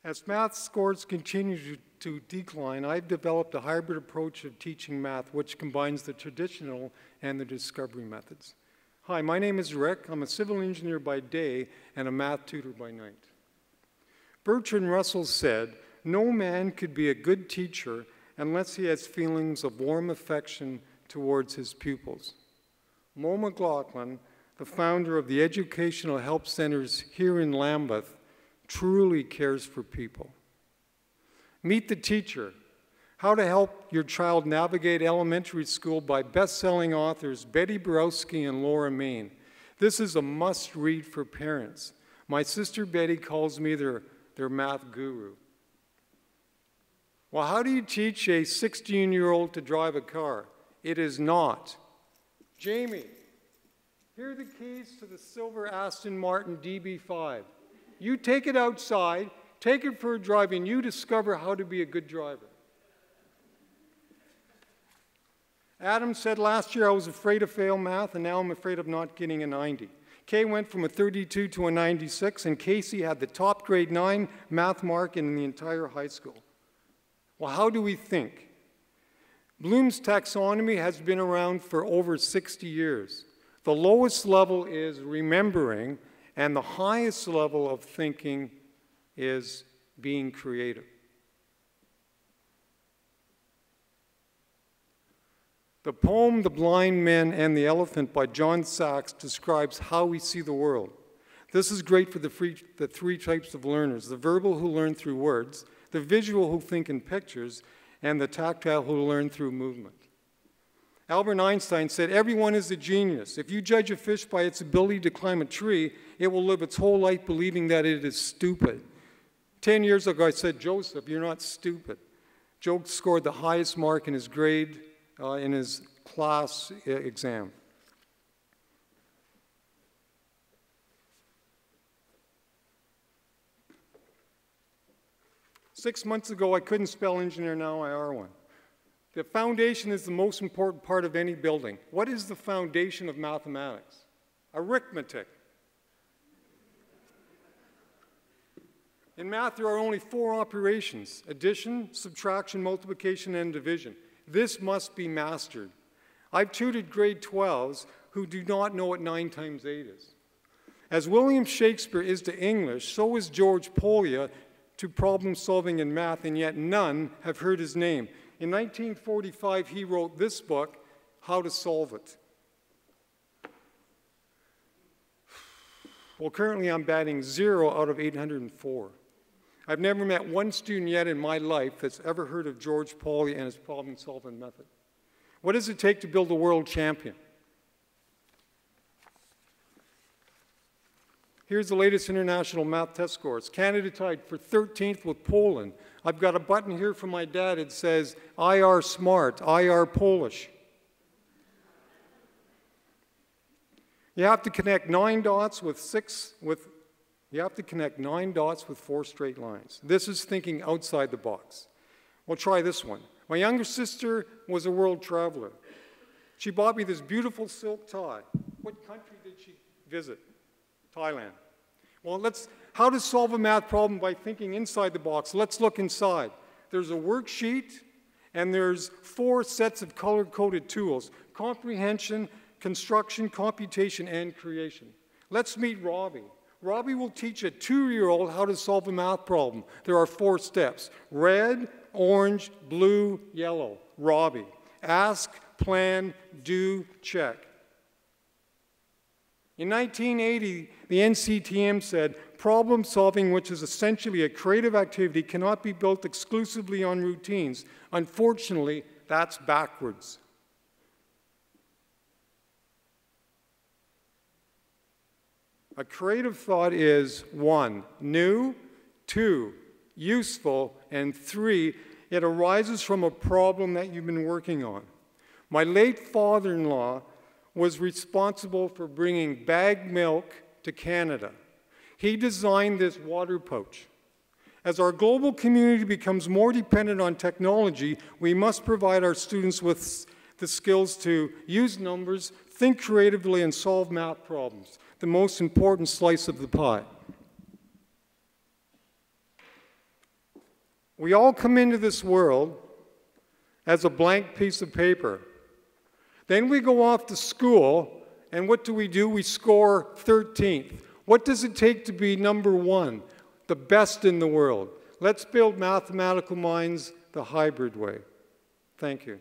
As math scores continue to decline, I've developed a hybrid approach of teaching math, which combines the traditional and the discovery methods. Hi, my name is Rick. I'm a civil engineer by day and a math tutor by night. Bertrand Russell said, "No man could be a good teacher unless he has feelings of warm affection towards his pupils." Mo McLaughlin, the founder of the Educational Help Centers here in Lambeth, truly cares for people. Meet the Teacher, How to Help Your Child Navigate Elementary School by best-selling authors Betty Borowski and Laura Main. This is a must-read for parents. My sister Betty calls me their math guru. Well, how do you teach a 16-year-old to drive a car? It is not. Jamie, here are the keys to the silver Aston Martin DB5. You take it outside, take it for a drive, and you discover how to be a good driver. Adam said last year I was afraid to fail math, and now I'm afraid of not getting a 90. Kay went from a 32 to a 96, and Casey had the top grade 9 math mark in the entire high school. Well, how do we think? Bloom's taxonomy has been around for over 60 years. The lowest level is remembering, and the highest level of thinking is being creative. The poem The Blind Men and the Elephant by John Sachs describes how we see the world. This is great for the three types of learners: the verbal who learn through words, the visual who think in pictures, and the tactile who learn through movement. Albert Einstein said, "Everyone is a genius. If you judge a fish by its ability to climb a tree, it will live its whole life believing that it is stupid." 10 years ago, I said, "Joseph, you're not stupid." Joe scored the highest mark in his grade, in his class exam. Six months ago, I couldn't spell engineer, now I are one. The foundation is the most important part of any building. What is the foundation of mathematics? Arithmetic. In math, there are only 4 operations: addition, subtraction, multiplication, and division. This must be mastered. I've tutored grade 12s who do not know what 9 times 8 is. As William Shakespeare is to English, so is George Polya to problem solving in math, and yet none have heard his name. In 1945, he wrote this book, How to Solve It. Well, currently I'm batting 0 out of 804. I've never met one student yet in my life that's ever heard of George Polya and his problem-solving method. What does it take to build a world champion? Here's the latest international math test scores. Canada tied for 13th with Poland. I've got a button here from my dad. It says, IR smart, IR Polish. You have to connect 9 dots with 4 straight lines. This is thinking outside the box. Well, try this one. My younger sister was a world traveler. She bought me this beautiful silk tie. What country did she visit? Thailand. Well, how to solve a math problem by thinking inside the box. Let's look inside. There's a worksheet, and there's 4 sets of color-coded tools: comprehension, construction, computation, and creation. Let's meet Robbie. Robbie will teach a 2-year-old how to solve a math problem. There are 4 steps: red, orange, blue, yellow. Robbie. Ask, plan, do, check. In 1980, the NCTM said, problem solving, which is essentially a creative activity, cannot be built exclusively on routines. Unfortunately, that's backwards. A creative thought is 1, new, 2, useful, and 3, it arises from a problem that you've been working on. My late father-in-law was responsible for bringing bagged milk to Canada. He designed this water pouch. As our global community becomes more dependent on technology, we must provide our students with the skills to use numbers, think creatively, and solve math problems, the most important slice of the pie. We all come into this world as a blank piece of paper. Then we go off to school, and what do? We score 13th. What does it take to be number one, the best in the world? Let's build mathematical minds the hybrid way. Thank you.